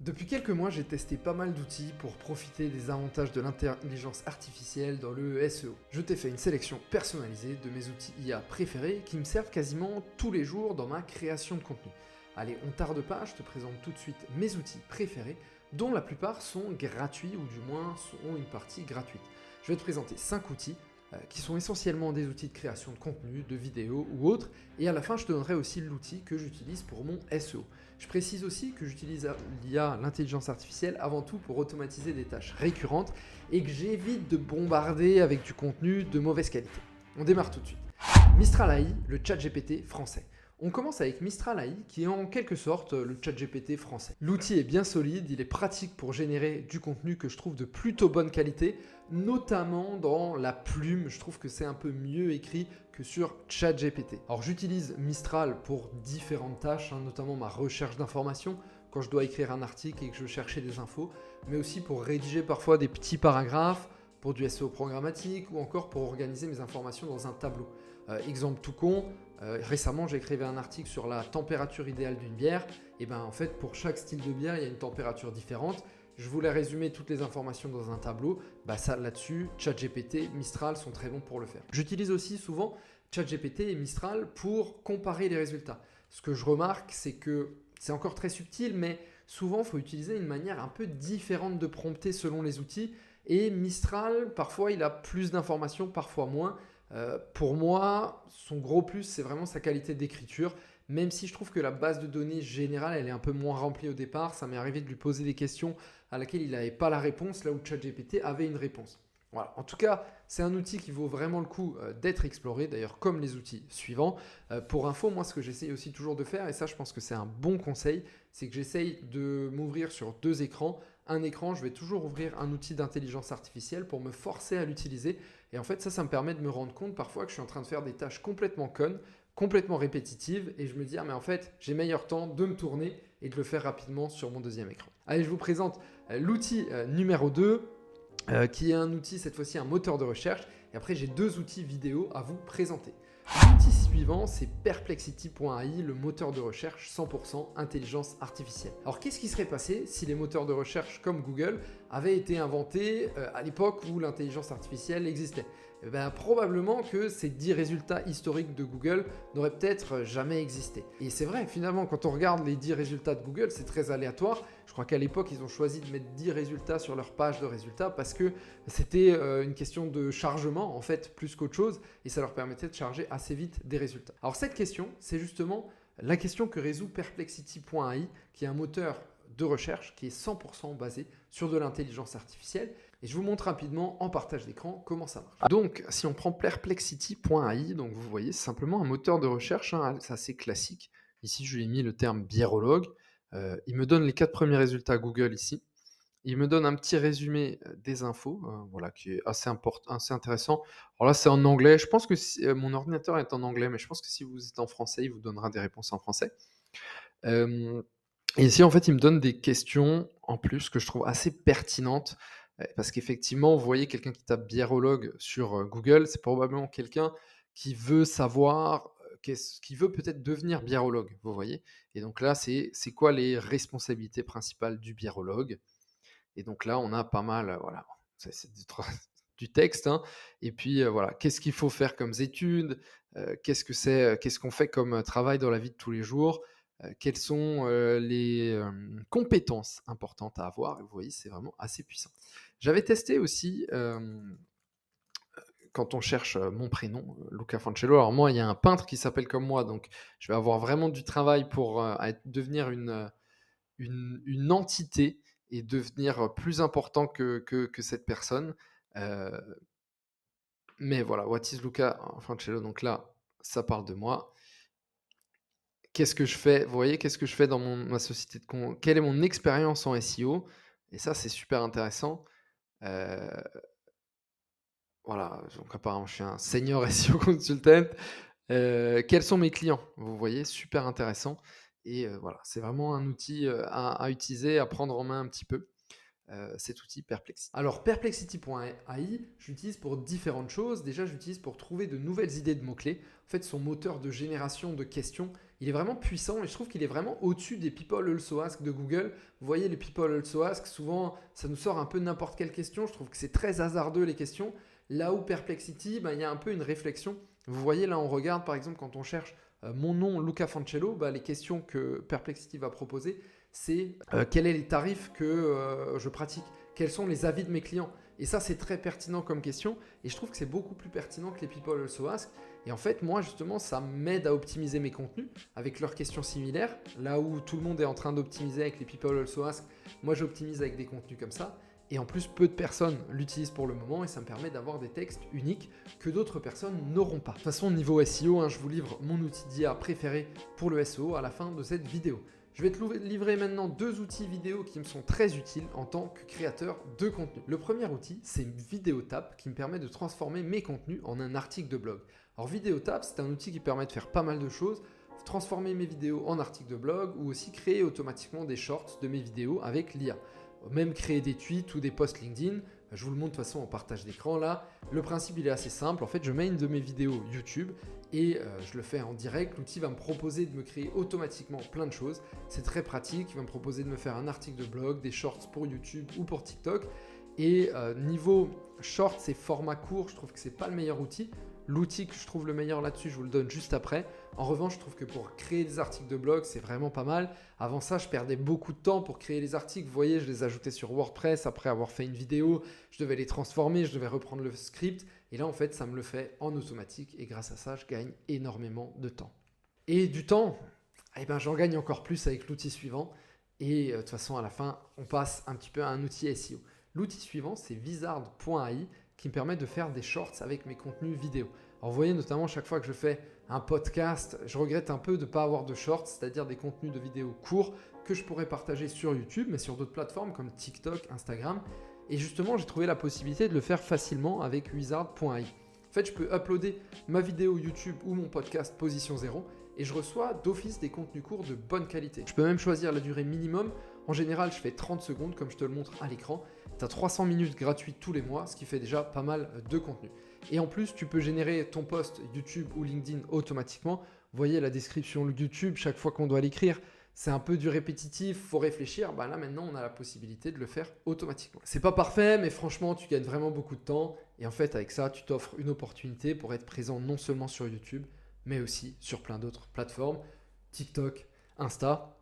Depuis quelques mois, j'ai testé pas mal d'outils pour profiter des avantages de l'intelligence artificielle dans le SEO. Je t'ai fait une sélection personnalisée de mes outils IA préférés qui me servent quasiment tous les jours dans ma création de contenu. Allez, on tarde pas, je te présente tout de suite mes outils préférés, dont la plupart sont gratuits ou du moins ont une partie gratuite. Je vais te présenter 5 outils qui sont essentiellement des outils de création de contenu, de vidéos ou autres, et à la fin je te donnerai aussi l'outil que j'utilise pour mon SEO. Je précise aussi que j'utilise l'IA, l'intelligence artificielle, avant tout pour automatiser des tâches récurrentes et que j'évite de bombarder avec du contenu de mauvaise qualité. On démarre tout de suite. Mistral AI, le chat GPT français. On commence avec Mistral AI qui est en quelque sorte le chat GPT français. L'outil est bien solide, il est pratique pour générer du contenu que je trouve de plutôt bonne qualité, notamment dans la plume. Je trouve que c'est un peu mieux écrit que sur ChatGPT. Alors j'utilise Mistral pour différentes tâches, notamment ma recherche d'informations quand je dois écrire un article et que je veux chercher des infos, mais aussi pour rédiger parfois des petits paragraphes, pour du SEO programmatique ou encore pour organiser mes informations dans un tableau. Exemple tout con, récemment j'écrivais un article sur la température idéale d'une bière, et ben en fait pour chaque style de bière il y a une température différente. Je voulais résumer toutes les informations dans un tableau, ça là-dessus, ChatGPT, Mistral sont très bons pour le faire. J'utilise aussi souvent ChatGPT et Mistral pour comparer les résultats. Ce que je remarque, c'est que c'est encore très subtil, mais souvent il faut utiliser une manière un peu différente de prompter selon les outils. Et Mistral, parfois il a plus d'informations, parfois moins. Pour moi, son gros plus, c'est vraiment sa qualité d'écriture. Même si je trouve que la base de données générale, elle est un peu moins remplie au départ, ça m'est arrivé de lui poser des questions à laquelle il n'avait pas la réponse, là où ChatGPT avait une réponse. Voilà. En tout cas, c'est un outil qui vaut vraiment le coup d'être exploré, d'ailleurs comme les outils suivants. Pour info, moi ce que j'essaye aussi toujours de faire, et ça je pense que c'est un bon conseil, c'est que j'essaye de m'ouvrir sur 2 écrans. Un écran, je vais toujours ouvrir un outil d'intelligence artificielle pour me forcer à l'utiliser. Et en fait, ça me permet de me rendre compte parfois que je suis en train de faire des tâches complètement connes, complètement répétitives, et je me dis, mais en fait, j'ai meilleur temps de me tourner et de le faire rapidement sur mon deuxième écran. Allez, je vous présente l'outil numéro 2, qui est un outil, cette fois-ci un moteur de recherche. Et après, j'ai 2 outils vidéo à vous présenter. L'outil suivant, c'est Perplexity.ai, le moteur de recherche 100% intelligence artificielle. Alors, qu'est-ce qui serait passé si les moteurs de recherche comme Google avaient été inventés à l'époque où l'intelligence artificielle existait ? Probablement que ces 10 résultats historiques de Google n'auraient peut-être jamais existé. Et c'est vrai, finalement, quand on regarde les 10 résultats de Google, c'est très aléatoire. Je crois qu'à l'époque, ils ont choisi de mettre 10 résultats sur leur page de résultats parce que c'était une question de chargement, en fait, plus qu'autre chose, et ça leur permettait de charger assez vite des résultats. Alors cette question, c'est justement la question que résout Perplexity.ai, qui est un moteur de recherche qui est 100% basé sur de l'intelligence artificielle. Et je vous montre rapidement en partage d'écran comment ça marche. Donc, si on prend Perplexity.ai, donc vous voyez, c'est simplement un moteur de recherche, c'est assez classique. Ici, je lui ai mis le terme biérologue. Il me donne les 4 premiers résultats Google ici. Il me donne un petit résumé des infos, voilà, qui est assez intéressant. Alors là, c'est en anglais. Je pense que mon ordinateur est en anglais, mais je pense que si vous êtes en français, il vous donnera des réponses en français. Et ici, en fait, il me donne des questions en plus que je trouve assez pertinentes. Parce qu'effectivement, vous voyez quelqu'un qui tape biérologue sur Google, c'est probablement quelqu'un qui veut savoir, qui veut peut-être devenir biérologue, vous voyez. Et donc là, c'est quoi les responsabilités principales du biérologue? Et donc là, on a pas mal, voilà, c'est du texte, et puis voilà, qu'est-ce qu'il faut faire comme études, qu'est-ce qu'on fait comme travail dans la vie de tous les jours, quelles sont les compétences importantes à avoir. Et vous voyez, c'est vraiment assez puissant. J'avais testé aussi, quand on cherche mon prénom, Luca Fancello. Alors moi, il y a un peintre qui s'appelle comme moi, donc je vais avoir vraiment du travail pour devenir une entité et devenir plus important que cette personne. Mais voilà, what is Luca Fancello? Donc là, ça parle de moi. Qu'est-ce que je fais? Vous voyez, qu'est-ce que je fais dans ma société de quelle est mon expérience en SEO? Et ça, c'est super intéressant. Heu, voilà, donc apparemment, je suis un senior SEO consultant. Quels sont mes clients? Vous voyez, super intéressant. Et voilà, c'est vraiment un outil à utiliser, à prendre en main un petit peu. Cet outil Perplexity. Alors Perplexity.ai, je l'utilise pour différentes choses. Déjà, je l'utilise pour trouver de nouvelles idées de mots-clés. En fait, son moteur de génération de questions Il est vraiment puissant et je trouve qu'il est vraiment au-dessus des People Also Ask de Google. Vous voyez, les People Also Ask, souvent, ça nous sort un peu n'importe quelle question. Je trouve que c'est très hasardeux les questions. Là où Perplexity, il y a un peu une réflexion. Vous voyez, là, on regarde, par exemple, quand on cherche mon nom, Luca Fancello, les questions que Perplexity va proposer, c'est quels sont les tarifs que je pratique, quels sont les avis de mes clients. Et ça, c'est très pertinent comme question. Et je trouve que c'est beaucoup plus pertinent que les People Also Ask. Et en fait, moi, justement, ça m'aide à optimiser mes contenus avec leurs questions similaires. Là où tout le monde est en train d'optimiser avec les People Also Ask, moi, j'optimise avec des contenus comme ça. Et en plus, peu de personnes l'utilisent pour le moment et ça me permet d'avoir des textes uniques que d'autres personnes n'auront pas. De toute façon, niveau SEO, je vous livre mon outil d'IA préféré pour le SEO à la fin de cette vidéo. Je vais te livrer maintenant 2 outils vidéo qui me sont très utiles en tant que créateur de contenu. Le premier outil, c'est VideoTap qui me permet de transformer mes contenus en un article de blog. Alors VideoTap, c'est un outil qui permet de faire pas mal de choses, transformer mes vidéos en articles de blog ou aussi créer automatiquement des shorts de mes vidéos avec l'IA. Même créer des tweets ou des posts LinkedIn. Je vous le montre de toute façon en partage d'écran là. Le principe il est assez simple. En fait, je mets une de mes vidéos YouTube et je le fais en direct. L'outil va me proposer de me créer automatiquement plein de choses. C'est très pratique. Il va me proposer de me faire un article de blog, des shorts pour YouTube ou pour TikTok. Et niveau shorts et format court, je trouve que c'est pas le meilleur outil. L'outil que je trouve le meilleur là-dessus, je vous le donne juste après. En revanche, je trouve que pour créer des articles de blog, c'est vraiment pas mal. Avant ça, je perdais beaucoup de temps pour créer les articles. Vous voyez, je les ajoutais sur WordPress après avoir fait une vidéo. Je devais les transformer, je devais reprendre le script. Et là, en fait, ça me le fait en automatique. Et grâce à ça, je gagne énormément de temps. Et du temps, j'en gagne encore plus avec l'outil suivant. Et de toute façon, à la fin, on passe un petit peu à un outil SEO. L'outil suivant, c'est Wizard.ai qui me permet de faire des shorts avec mes contenus vidéo. Alors vous voyez notamment chaque fois que je fais un podcast, je regrette un peu de ne pas avoir de shorts, c'est-à-dire des contenus de vidéos courts que je pourrais partager sur YouTube, mais sur d'autres plateformes comme TikTok, Instagram. Et justement, j'ai trouvé la possibilité de le faire facilement avec Wizard.ai. En fait, je peux uploader ma vidéo YouTube ou mon podcast Position 0 et je reçois d'office des contenus courts de bonne qualité. Je peux même choisir la durée minimum. En général, je fais 30 secondes comme je te le montre à l'écran. Tu as 300 minutes gratuites tous les mois, ce qui fait déjà pas mal de contenu. Et en plus, tu peux générer ton post YouTube ou LinkedIn automatiquement. Vous voyez la description YouTube, chaque fois qu'on doit l'écrire, c'est un peu du répétitif, il faut réfléchir. Là maintenant, on a la possibilité de le faire automatiquement. C'est pas parfait, mais franchement, tu gagnes vraiment beaucoup de temps. Et en fait, avec ça, tu t'offres une opportunité pour être présent non seulement sur YouTube, mais aussi sur plein d'autres plateformes, TikTok, Insta.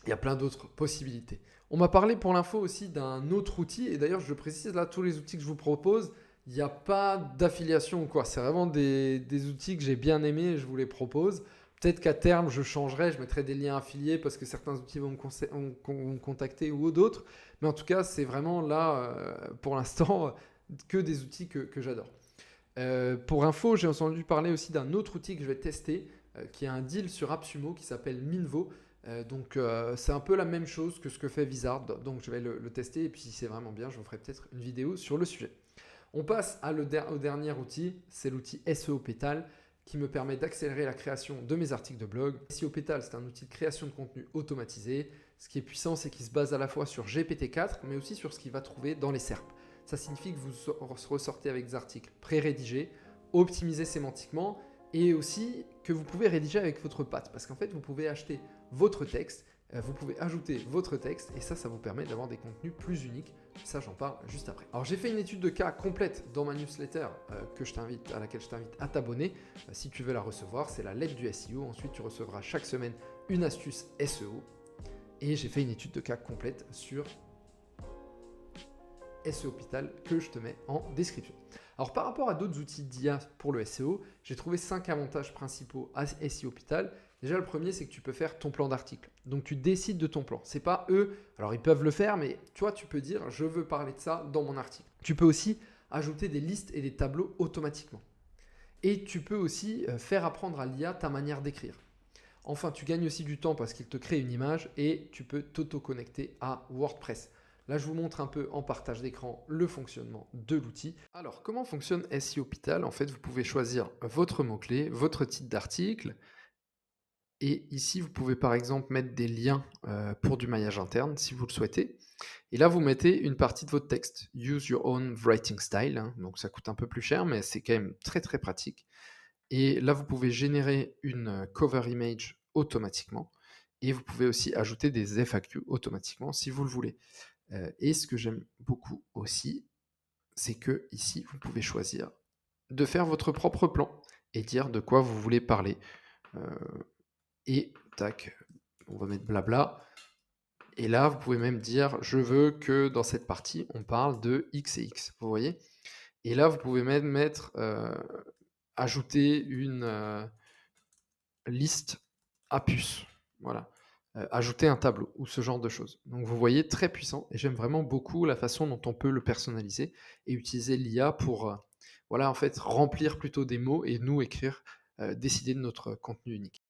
Il y a plein d'autres possibilités. On m'a parlé pour l'info aussi d'un autre outil. Et d'ailleurs, je précise là, tous les outils que je vous propose, il n'y a pas d'affiliation ou quoi. C'est vraiment des outils que j'ai bien aimés et je vous les propose. Peut-être qu'à terme, je changerai, je mettrai des liens affiliés parce que certains outils vont me contacter ou d'autres. Mais en tout cas, c'est vraiment là, pour l'instant, que des outils que j'adore. Pour info, j'ai entendu parler aussi d'un autre outil que je vais tester, qui est un deal sur AppSumo qui s'appelle Minvo. Donc c'est un peu la même chose que ce que fait Wizard, donc je vais le tester et puis si c'est vraiment bien, je vous ferai peut-être une vidéo sur le sujet. On passe au dernier outil, c'est l'outil SEO Petal qui me permet d'accélérer la création de mes articles de blog. SEO Petal, c'est un outil de création de contenu automatisé. Ce qui est puissant, c'est qu'il se base à la fois sur GPT-4, mais aussi sur ce qu'il va trouver dans les SERP. Ça signifie que vous ressortez avec des articles pré-rédigés, optimisés sémantiquement, et aussi que vous pouvez rédiger avec votre patte, parce qu'en fait, vous pouvez acheter votre texte, vous pouvez ajouter votre texte, et ça vous permet d'avoir des contenus plus uniques. Ça, j'en parle juste après. Alors, j'ai fait une étude de cas complète dans ma newsletter à laquelle je t'invite à t'abonner. Si tu veux la recevoir, c'est la lettre du SEO. Ensuite, tu recevras chaque semaine une astuce SEO. Et j'ai fait une étude de cas complète sur SEO Petal que je te mets en description. Alors par rapport à d'autres outils d'IA pour le SEO, j'ai trouvé 5 avantages principaux à SEO Petal. Déjà le premier, c'est que tu peux faire ton plan d'article. Donc tu décides de ton plan. C'est pas eux, alors ils peuvent le faire, mais toi tu peux dire je veux parler de ça dans mon article. Tu peux aussi ajouter des listes et des tableaux automatiquement. Et tu peux aussi faire apprendre à l'IA ta manière d'écrire. Enfin, tu gagnes aussi du temps parce qu'il te crée une image et tu peux t'auto-connecter à WordPress. Là, je vous montre un peu en partage d'écran le fonctionnement de l'outil. Alors, comment fonctionne SEO Petal? En fait, vous pouvez choisir votre mot-clé, votre titre d'article. Et ici, vous pouvez par exemple mettre des liens pour du maillage interne si vous le souhaitez. Et là, vous mettez une partie de votre texte. Use your own writing style. Donc, ça coûte un peu plus cher, mais c'est quand même très, très pratique. Et là, vous pouvez générer une cover image automatiquement. Et vous pouvez aussi ajouter des FAQ automatiquement si vous le voulez. Et ce que j'aime beaucoup aussi, c'est que ici, vous pouvez choisir de faire votre propre plan et dire de quoi vous voulez parler. Et tac, on va mettre blabla. Et là, vous pouvez même dire, je veux que dans cette partie, on parle de X et X. Vous voyez? Et là, vous pouvez même mettre, ajouter une liste à puce. Voilà. Ajouter un tableau ou ce genre de choses. Donc vous voyez, très puissant et j'aime vraiment beaucoup la façon dont on peut le personnaliser et utiliser l'IA pour, voilà, en fait, remplir plutôt des mots et nous écrire, décider de notre contenu unique.